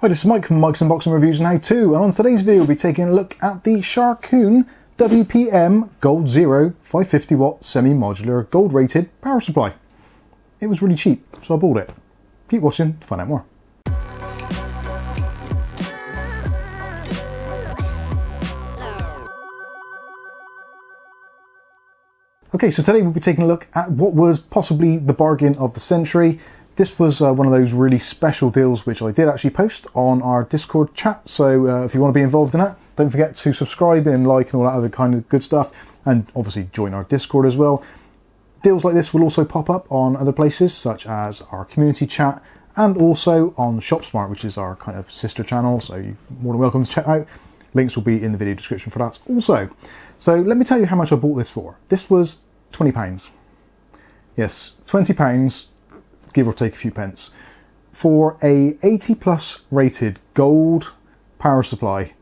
Hi, this is Mike from Mike's Unboxing Reviews and How To, and on today's video we'll be taking a look at the Sharkoon WPM Gold ZERO 550 watt semi-modular gold rated power supply. It was really cheap, so I bought it. Keep watching to find out more. Okay, so today we'll be taking a look at what was possibly the bargain of the century. This was one of those really special deals which I did actually post on our Discord chat, so if you want to be involved in that, don't forget to subscribe and like and all that other kind of good stuff, and obviously join our Discord as well. Deals like this will also pop up on other places such as our community chat and also on ShopSmart, which is our kind of sister channel, so you're more than welcome to check out. Links will be in the video description for that also. So let me tell you how much I bought this for. This was £20. Yes, £20, give or take a few pence, for a 80 plus rated gold power supply,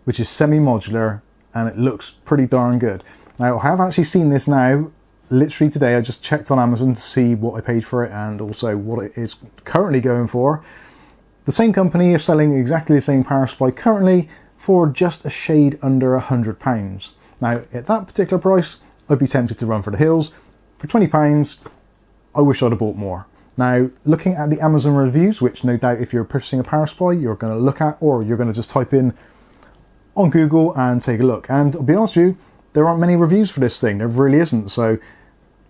which is semi-modular, and it looks pretty darn good. Now, I have actually seen this now, literally today. I just checked on Amazon to see what I paid for it and also what it is currently going for. The same company is selling exactly the same power supply currently for just a shade under £100. Now, at that particular price, I'd be tempted to run for the hills. For £20, I wish I'd have bought more. Now, looking at the Amazon reviews, which no doubt if you're purchasing a power supply, you're going to look at, or you're going to just type in on Google and take a look. And I'll be honest with you, there aren't many reviews for this thing. There really isn't. So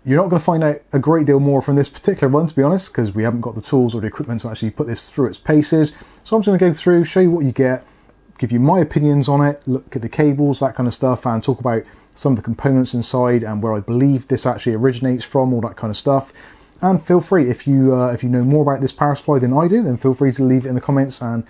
you're not going to find out a great deal more from this particular one, to be honest, because we haven't got the tools or the equipment to actually put this through its paces. So I'm just going to go through, show you what you get, give you my opinions on it, look at the cables, that kind of stuff, and talk about some of the components inside and where I believe this actually originates from, all that kind of stuff. And feel free, if you know more about this power supply than I do, then feel free to leave it in the comments, and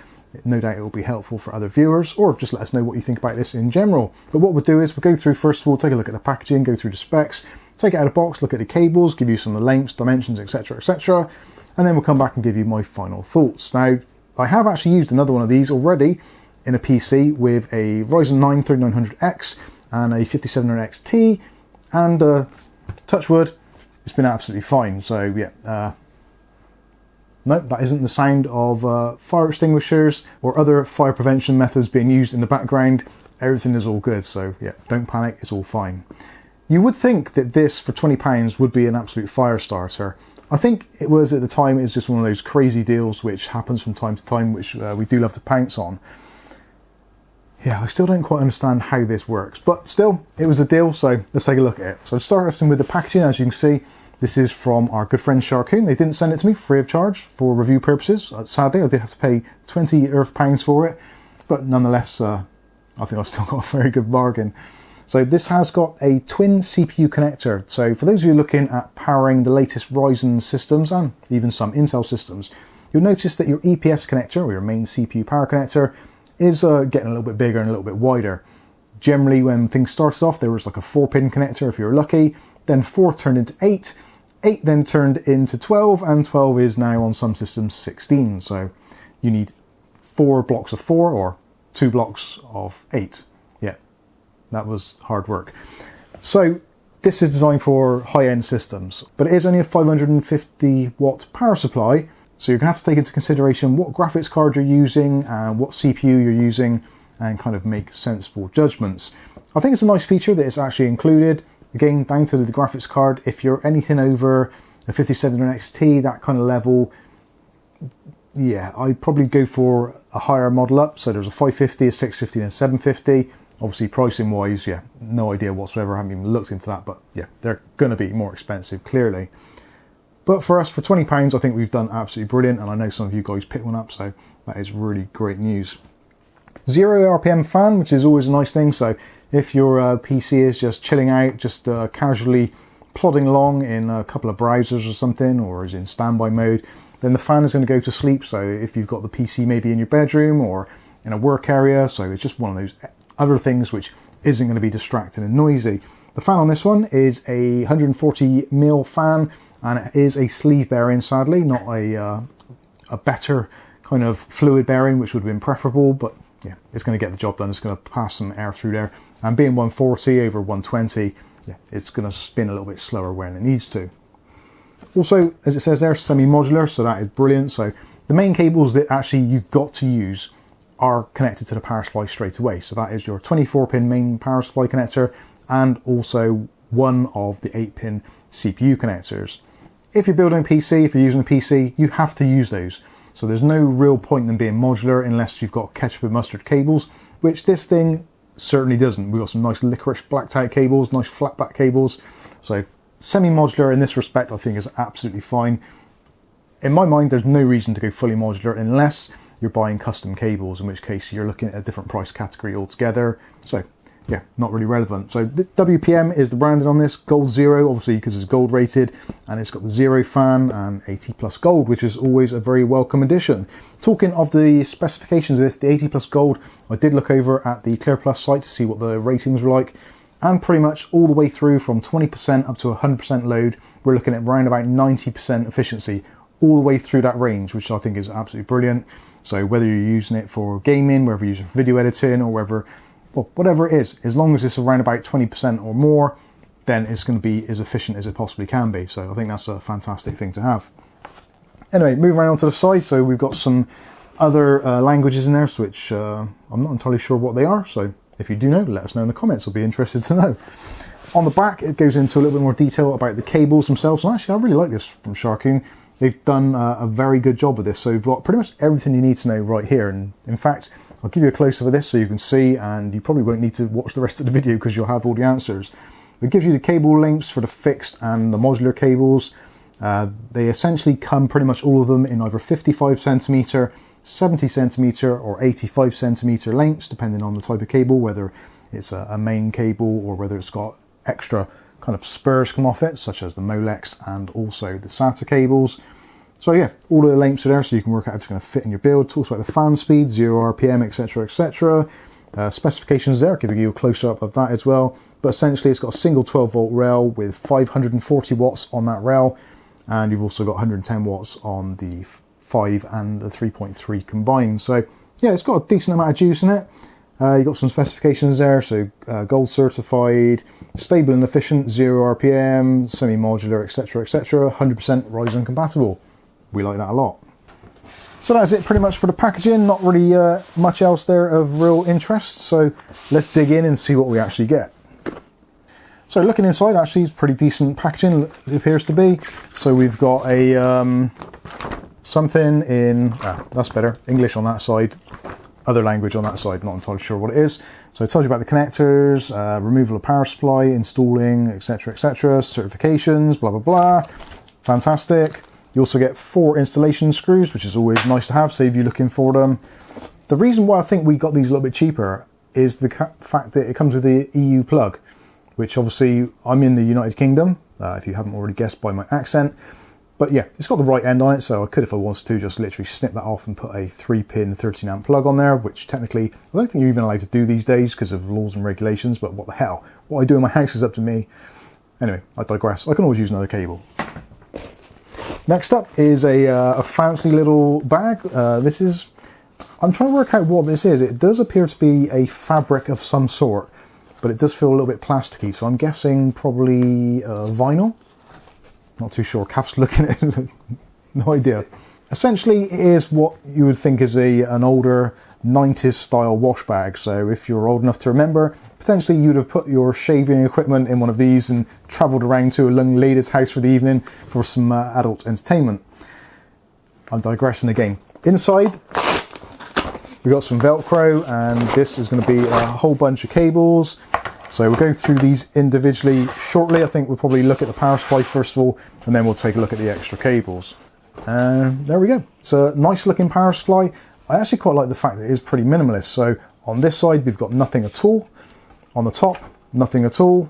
no doubt it will be helpful for other viewers, or just let us know what you think about this in general. But what we'll do is we'll go through, first of all, take a look at the packaging, go through the specs, take it out of the box, look at the cables, give you some of the lengths, dimensions, etc, etc, and then we'll come back and give you my final thoughts. Now, I have actually used another one of these already in a PC with a Ryzen 9 3900X and a 5700 XT, and touch wood, it's been absolutely fine. So yeah, no, that isn't the sound of fire extinguishers or other fire prevention methods being used in the background. Everything is all good, so yeah, don't panic, it's all fine. You would think that this for £20 would be an absolute fire starter. I think it was at the time. It's just one of those crazy deals which happens from time to time, which we do love to pounce on. Yeah, I still don't quite understand how this works, but still, it was a deal, so let's take a look at it. So starting with the packaging, as you can see, this is from our good friend Sharkoon. They didn't send it to me free of charge for review purposes. Sadly, I did have to pay 20 Earth pounds for it, but nonetheless, I think I still got a very good bargain. So this has got a twin CPU connector. So for those of you looking at powering the latest Ryzen systems and even some Intel systems, you'll notice that your EPS connector, or your main CPU power connector, is getting a little bit bigger and a little bit wider. Generally, when things started off, there was like a 4-pin connector if you were lucky, then 4 turned into 8, 8 then turned into 12, and 12 is now on some systems 16. So you need 4 blocks of 4 or 2 blocks of 8. Yeah, that was hard work. So this is designed for high-end systems, but it is only a 550 watt power supply. So you're going to have to take into consideration what graphics card you're using and what CPU you're using, and kind of make sensible judgments. I think it's a nice feature that it's actually included. Again, down to the graphics card, if you're anything over a 5700 XT, that kind of level, yeah, I'd probably go for a higher model up. So there's a 550, a 650 and a 750. Obviously pricing wise, yeah, no idea whatsoever. I haven't even looked into that, but yeah, they're going to be more expensive, clearly. But for us, for £20, I think we've done absolutely brilliant, and I know some of you guys picked one up, so that is really great news. 0 RPM fan, which is always a nice thing. So if your PC is just chilling out, just casually plodding along in a couple of browsers or something, or is in standby mode, then the fan is going to go to sleep. So if you've got the PC maybe in your bedroom or in a work area, so it's just one of those other things which isn't going to be distracting and noisy. The fan on this one is a 140mm fan, and it is a sleeve bearing, sadly, not a better kind of fluid bearing, which would have been preferable, but yeah, it's going to get the job done. It's going to pass some air through there, and being 140 over 120, yeah, it's going to spin a little bit slower when it needs to. Also, as it says there, semi-modular, so that is brilliant. So The main cables that actually you've got to use are connected to the power supply straight away. So that is your 24-pin main power supply connector and also one of the 8-pin CPU connectors. If you're building a PC, if you're using a PC, you have to use those. So there's no real point in them being modular unless you've got ketchup and mustard cables, which this thing certainly doesn't. We've got some nice licorice blacked out cables, nice flat back cables. So semi-modular in this respect I think is absolutely fine. In my mind, there's no reason to go fully modular unless you're buying custom cables, in which case you're looking at a different price category altogether. So yeah, not really relevant. So the WPM is the branding on this, Gold ZERO, obviously because it's gold rated, and it's got the Zero fan and 80 plus gold, which is always a very welcome addition. Talking of the specifications of this, the 80 plus gold, I did look over at the Clear Plus site to see what the ratings were like, and pretty much all the way through from 20% up to 100% load, we're looking at around about 90% efficiency, all the way through that range, which I think is absolutely brilliant. So whether you're using it for gaming, whether you're using it for video editing, or whatever it is, as long as it's around about 20% or more, then it's going to be as efficient as it possibly can be. So I think that's a fantastic thing to have. Anyway, moving around to the side, so we've got some other languages in there, which I'm not entirely sure what they are. So if you do know, let us know in the comments. I'll be interested to know. On the back, it goes into a little bit more detail about the cables themselves. And actually, I really like this from Sharkoon. They've done a very good job with this. So you've got pretty much everything you need to know right here. And in fact, I'll give you a close-up of this so you can see, and you probably won't need to watch the rest of the video because you'll have all the answers. It gives you the cable lengths for the fixed and the modular cables. They essentially come, pretty much all of them, in either 55 centimeter, 70 centimeter or 85 centimeter lengths, depending on the type of cable, whether it's a main cable or whether it's got extra kind of spurs come off it, such as the Molex and also the SATA cables. So yeah, all of the lengths are there, so you can work out if it's going to fit in your build. Talks about the fan speed, 0 RPM, etc, etc. Specifications there, giving you a close-up of that as well. But essentially, it's got a single 12-volt rail with 540 watts on that rail, and you've also got 110 watts on the 5 and the 3.3 combined. So yeah, it's got a decent amount of juice in it. You've got some specifications there, so gold certified, stable and efficient, 0 RPM, semi-modular, etc, etc, 100% Ryzen compatible. We like that a lot. So that's it pretty much for the packaging. Not really much else there of real interest, so let's dig in and see what we actually get. So looking inside, actually it's pretty decent packaging, it appears to be. So we've got a something in, that's better, English on that side, other language on that side, not entirely sure what it is. So it tells you about the connectors, removal of power supply, installing, etc, etc, certifications, blah blah blah. Fantastic. You also get 4 installation screws, which is always nice to have, save you looking for them. The reason why I think we got these a little bit cheaper is the fact that it comes with the EU plug, which obviously I'm in the United Kingdom, if you haven't already guessed by my accent. But yeah, it's got the right end on it, so I could, if I wanted to, just literally snip that off and put a 3-pin 13 amp plug on there, which technically I don't think you're even allowed to do these days because of laws and regulations, but what the hell? What I do in my house is up to me. Anyway, I digress. I can always use another cable. Next up is a fancy little bag. This is, I'm trying to work out what this is. It does appear to be a fabric of some sort, but it does feel a little bit plasticky, so I'm guessing probably vinyl. Not too sure. Kath's looking at it. No idea. Essentially, it is what you would think is an older 90s style wash bag. So if you're old enough to remember, potentially you'd have put your shaving equipment in one of these and travelled around to a young lady's house for the evening for some adult entertainment. I'm digressing again. Inside, we've got some Velcro, and this is going to be a whole bunch of cables. So we'll go through these individually shortly. I think we'll probably look at the power supply first of all, and then we'll take a look at the extra cables. And there we go. It's a nice looking power supply. I actually quite like the fact that it is pretty minimalist. So on this side, we've got nothing at all. On the top, nothing at all.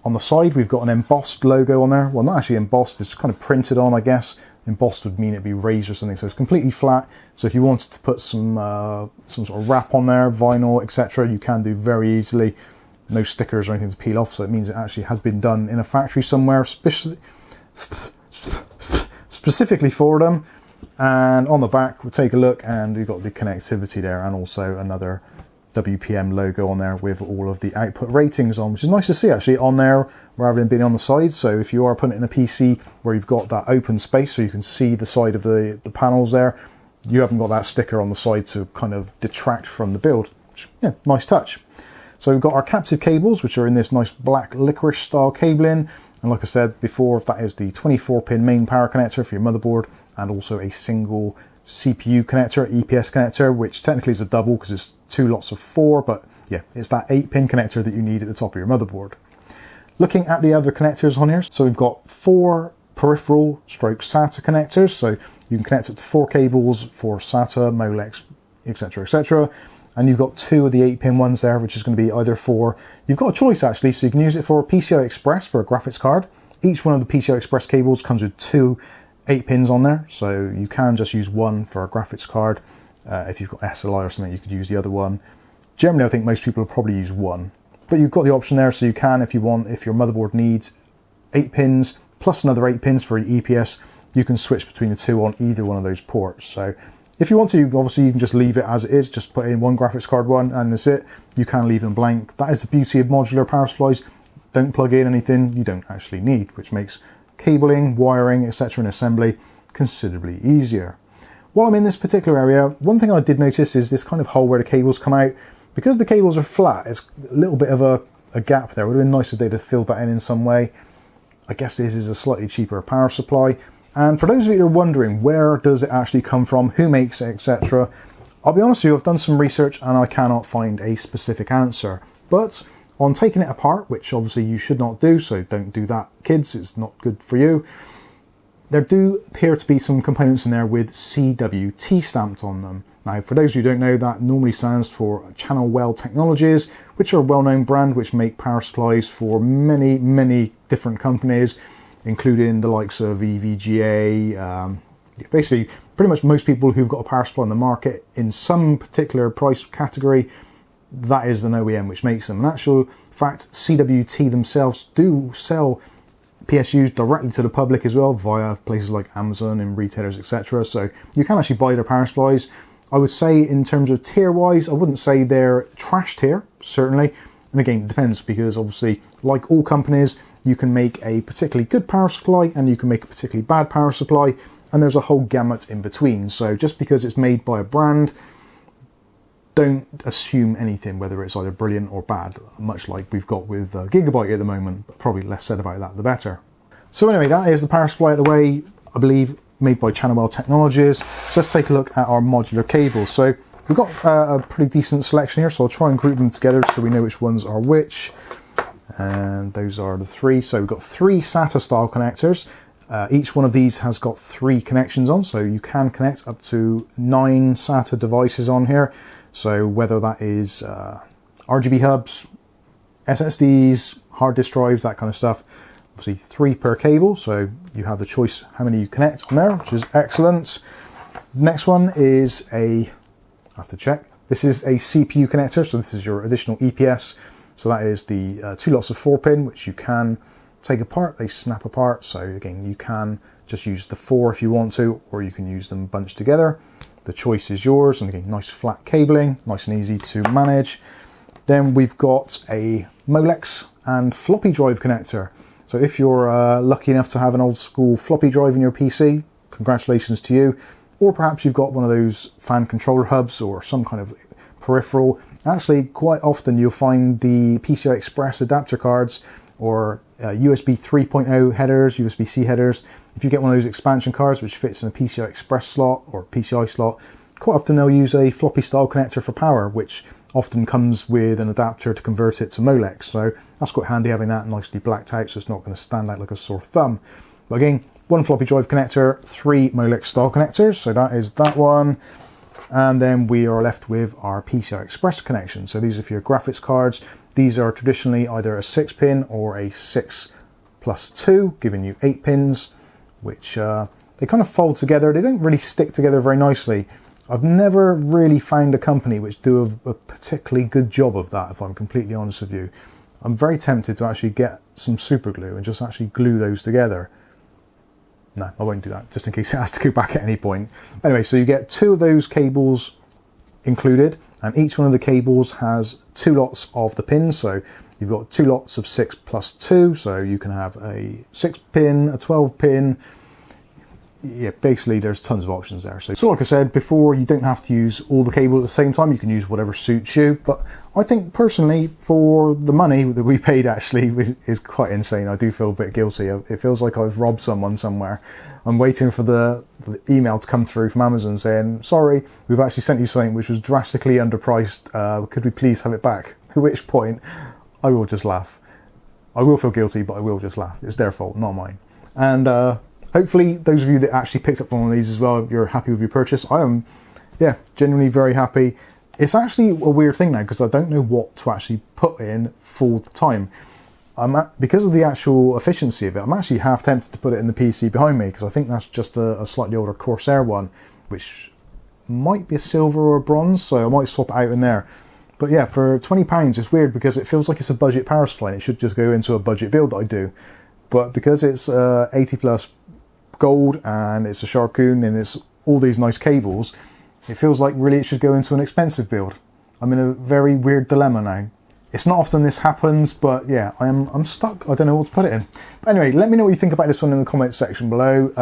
On the side, we've got an embossed logo on there. Well, not actually embossed, it's kind of printed on, I guess. Embossed would mean it'd be raised or something, so it's completely flat. So if you wanted to put some sort of wrap on there, vinyl, etc., you can do very easily. No stickers or anything to peel off, so it means it actually has been done in a factory somewhere specifically for them. And on the back, we'll take a look, and we've got the connectivity there, and also another WPM logo on there with all of the output ratings on, which is nice to see actually on there rather than being on the side. So if you are putting it in a PC where you've got that open space so you can see the side of the panels there, you haven't got that sticker on the side to kind of detract from the build. Which, yeah, nice touch. So we've got our captive cables, which are in this nice black licorice style cabling. And like I said before, that is the 24-pin main power connector for your motherboard, and also a single CPU connector, EPS connector, which technically is a double because it's 2 lots of 4, but yeah, it's that 8-pin connector that you need at the top of your motherboard. Looking at the other connectors on here, so we've got 4 peripheral stroke SATA connectors, so you can connect up to 4 cables for SATA, Molex, etc, etc. And you've got 2 of the 8-pin ones there, which is going to be either for, you've got a choice actually, so you can use it for PCI Express for a graphics card. Each one of the PCI Express cables comes with 2 8-pins on there, so you can just use one for a graphics card. If you've got SLI or something, you could use the other one. Generally, I think most people will probably use one, but you've got the option there, so you can, if you want, if your motherboard needs 8 pins plus another 8 pins for your EPS, you can switch between the 2 on either one of those ports. So if you want to, obviously you can just leave it as it is, just put in one graphics card one and that's it. You can leave them blank. That is the beauty of modular power supplies. Don't plug in anything you don't actually need, which makes cabling, wiring, etc. and assembly considerably easier. While I'm in this particular area, one thing I did notice is this kind of hole where the cables come out. Because the cables are flat, it's a little bit of a gap there. It would have been nice if they'd have filled that in some way. I guess this is a slightly cheaper power supply. And for those of you that are wondering, where does it actually come from, who makes it, etc. I'll be honest with you, I've done some research and I cannot find a specific answer. But on taking it apart, which obviously you should not do, so don't do that, kids, it's not good for you. There do appear to be some components in there with CWT stamped on them. Now, for those of you who don't know, that normally stands for Channel Well Technologies, which are a well-known brand which make power supplies for many, many different companies, including the likes of EVGA, basically pretty much most people who've got a power supply on the market in some particular price category, that is an OEM which makes them. In actual fact, CWT themselves do sell PSUs directly to the public as well via places like Amazon and retailers, etc. So you can actually buy their power supplies. I would say in terms of tier wise, I wouldn't say they're trash tier, certainly. And again, it depends, because obviously, like all companies, you can make a particularly good power supply and you can make a particularly bad power supply, and there's a whole gamut in between. So just because it's made by a brand, don't assume anything, whether it's either brilliant or bad, much like we've got with Gigabyte at the moment, but probably less said about that, the better. So anyway, that is the power supply out of the way, I believe, made by Channel Well Technologies. So let's take a look at our modular cables. So we've got a pretty decent selection here, so I'll try and group them together so we know which ones are which. And those are the 3. So we've got 3 SATA style connectors. Each one of these has got 3 connections on, so you can connect up to 9 SATA devices on here. So whether that is RGB hubs, SSDs, hard disk drives, that kind of stuff. Obviously 3 per cable, so you have the choice how many you connect on there, which is excellent. Next one is I have to check. This is a CPU connector, so this is your additional EPS. So that is the 2 lots of 4-pin, which you can take apart, they snap apart. So again, you can just use the 4 if you want to, or you can use them bunched together. The choice is yours, and again, nice flat cabling, nice and easy to manage. Then we've got a Molex and floppy drive connector. So if you're lucky enough to have an old school floppy drive in your PC, congratulations to you. Or perhaps you've got one of those fan controller hubs or some kind of peripheral. Actually, quite often you'll find the PCI Express adapter cards or USB 3.0 headers, USB-C headers. If you get one of those expansion cards which fits in a PCI Express slot or PCI slot, quite often they'll use a floppy style connector for power, which often comes with an adapter to convert it to Molex. So that's quite handy having that nicely blacked out, so it's not going to stand out like a sore thumb. But again, 1 floppy drive connector, 3 Molex style connectors, so that is that one. And then we are left with our PCI Express connection. So these are for your graphics cards. These are traditionally either a 6-pin or a 6+2, giving you 8 pins, which they kind of fold together. They don't really stick together very nicely. I've never really found a company which do a particularly good job of that, if I'm completely honest with you. I'm very tempted to actually get some super glue and just actually glue those together. No, I won't do that, just in case it has to go back at any point. Anyway, so you get 2 of those cables included, and each one of the cables has 2 lots of the pins. So you've got 2 lots of 6 plus 2, so you can have a 6 pin, a 12 pin. Yeah, basically there's tons of options there. So like I said before, you don't have to use all the cables at the same time. You can use whatever suits you. But I think personally, for the money that we paid, actually is quite insane. I do feel a bit guilty. It feels like I've robbed someone somewhere. I'm waiting for the email to come through from Amazon saying, sorry, we've actually sent you something which was drastically underpriced. Could we please have it back? At which point I will just laugh. I will feel guilty, but I will just laugh. It's their fault, not mine. And hopefully those of you that actually picked up one of these as well, you're happy with your purchase. I am, yeah, genuinely very happy. It's actually a weird thing now because I don't know what to actually put in full time. Because of the actual efficiency of it, I'm actually half tempted to put it in the PC behind me because I think that's just a slightly older Corsair one, which might be a silver or a bronze, so I might swap it out in there. But yeah, for £20, it's weird because it feels like it's a budget power supply and it should just go into a budget build that I do. But because it's 80 plus gold and it's a Sharkoon and it's all these nice cables, it feels like really it should go into an expensive build. I'm in a very weird dilemma now. It's not often this happens, but yeah, I'm stuck. I don't know what to put it in. But anyway, let me know what you think about this one in the comments section below.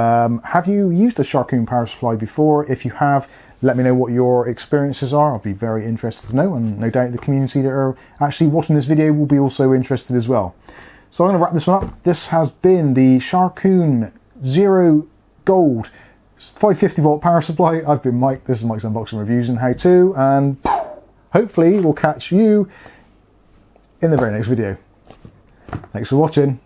Have you used a Sharkoon power supply before? If you have, let me know what your experiences are. I'll be very interested to know, and no doubt the community that are actually watching this video will be also interested as well. So I'm going to wrap this one up. This has been the Sharkoon ZERO Gold 550 volt power supply. I've been Mike. This is Mike's Unboxing Reviews and How To, and hopefully we'll catch you in the very next video. Thanks for watching.